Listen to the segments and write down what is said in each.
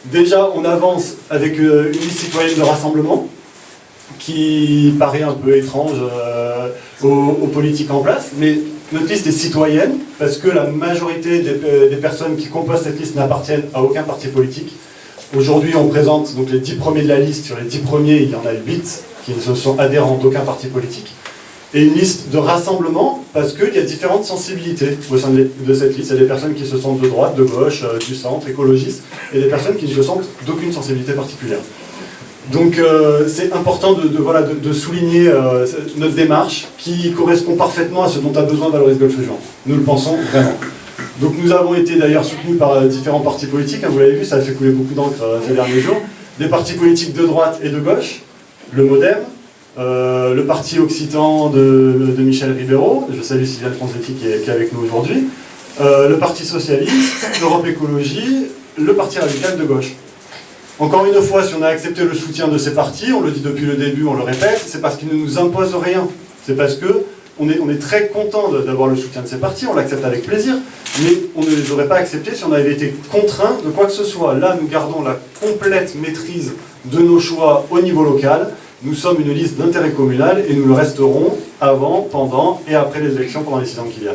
Déjà, on avance avec une liste citoyenne de rassemblement, qui paraît un peu étrange aux politiques en place, mais notre liste est citoyenne, parce que la majorité des personnes qui composent cette liste n'appartiennent à aucun parti politique. Aujourd'hui, on présente donc les 10 premiers de la liste. Sur les 10 premiers, il y en a 8 qui ne sont adhérents d'aucun parti politique. Et une liste de rassemblement, parce qu'il y a différentes sensibilités au sein de cette liste. Il y a des personnes qui se sentent de droite, de gauche, du centre, écologistes, et des personnes qui ne se sentent d'aucune sensibilité particulière. Donc c'est important de souligner notre démarche qui correspond parfaitement à ce dont a besoin Valoris Golfe Juan. Nous le pensons vraiment. Donc nous avons été d'ailleurs soutenus par différents partis politiques, hein, vous l'avez vu, ça a fait couler beaucoup d'encre ces derniers jours. Des partis politiques de droite et de gauche, le MoDem, le parti occitan de Michel Ribeiro, je salue Sylviane Franzetti qui est avec nous aujourd'hui, le Parti Socialiste, l'Europe Écologie, le Parti Radical de gauche. Encore une fois, si on a accepté le soutien de ces partis, on le dit depuis le début, on le répète, c'est parce qu'ils ne nous imposent rien. C'est parce que on est très content d'avoir le soutien de ces partis, on l'accepte avec plaisir, mais on ne les aurait pas acceptés si on avait été contraint de quoi que ce soit. Là, nous gardons la complète maîtrise de nos choix au niveau local. Nous sommes une liste d'intérêt communal et nous le resterons avant, pendant et après les élections pendant les 6 ans qui viennent.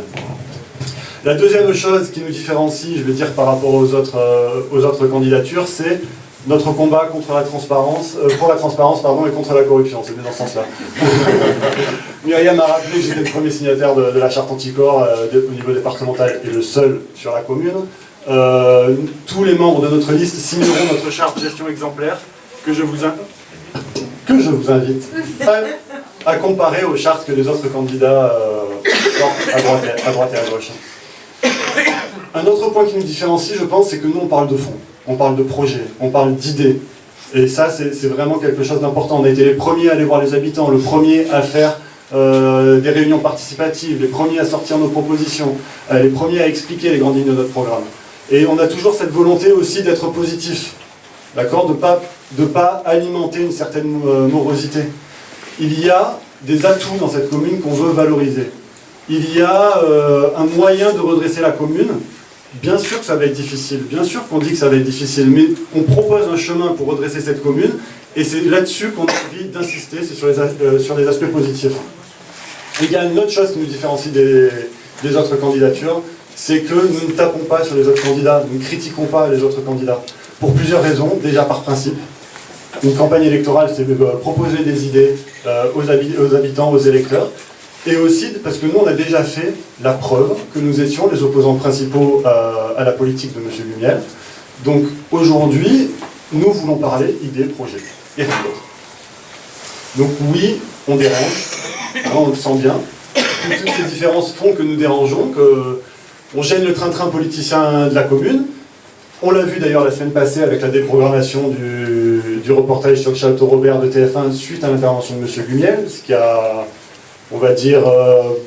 La deuxième chose qui nous différencie, je vais dire par rapport aux autres candidatures, c'est notre combat contre la transparence, pour la transparence et contre la corruption, c'est bien dans ce sens-là. Myriam m'a rappelé que j'étais le premier signataire de la charte anticorps au niveau départemental et le seul sur la commune. Tous les membres de notre liste signeront notre charte gestion exemplaire que je vous invite à comparer aux chartes que les autres candidats portent à droite et à gauche. Un autre point qui nous différencie, je pense, c'est que nous on parle de fond. On parle de projets, on parle d'idées. Et ça, c'est vraiment quelque chose d'important. On a été les premiers à aller voir les habitants, le premier à faire des réunions participatives, les premiers à sortir nos propositions, les premiers à expliquer les grandes lignes de notre programme. Et on a toujours cette volonté aussi d'être positif, d'accord, de pas alimenter une certaine morosité. Il y a des atouts dans cette commune qu'on veut valoriser. Il y a un moyen de redresser la commune. Bien sûr que ça va être difficile, bien sûr qu'on dit que ça va être difficile, mais on propose un chemin pour redresser cette commune, et c'est là-dessus qu'on a envie d'insister, c'est sur les aspects positifs. Et il y a une autre chose qui nous différencie des autres candidatures, c'est que nous ne tapons pas sur les autres candidats, nous ne critiquons pas les autres candidats, pour plusieurs raisons, déjà par principe. Une campagne électorale, c'est de proposer des idées aux habitants, aux électeurs, et aussi parce que nous, on a déjà fait la preuve que nous étions les opposants principaux à la politique de M. Gumiel. Donc aujourd'hui, nous voulons parler idées, projets, et rien d'autre. Donc oui, on dérange, on le sent bien. Toutes ces différences font que nous dérangeons, qu'on gêne le train-train politicien de la commune. On l'a vu d'ailleurs la semaine passée avec la déprogrammation du reportage sur le Château Robert de TF1 suite à l'intervention de M. Gumiel, ce qui a, on va dire,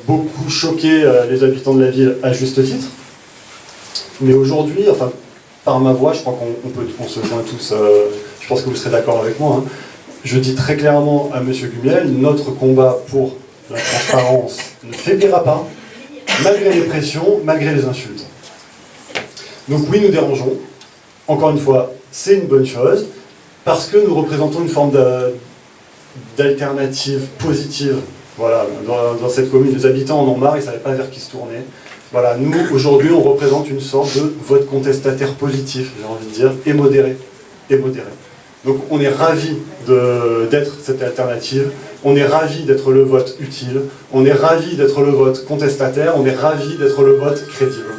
beaucoup choqué les habitants de la ville à juste titre. Mais aujourd'hui, enfin, par ma voix, je crois qu'on se joint tous, je pense que vous serez d'accord avec moi, hein. Je dis très clairement à M. Gumiel, notre combat pour la transparence ne faiblira pas, malgré les pressions, malgré les insultes. Donc oui, nous dérangeons. Encore une fois, c'est une bonne chose, parce que nous représentons une forme d'alternative positive. Voilà, dans cette commune, les habitants en ont marre, ils ne savaient pas vers qui se tourner. Voilà, nous, aujourd'hui, on représente une sorte de vote contestataire positif, j'ai envie de dire, et modéré. Donc on est ravis d'être cette alternative, on est ravis d'être le vote utile, on est ravis d'être le vote contestataire, on est ravis d'être le vote crédible.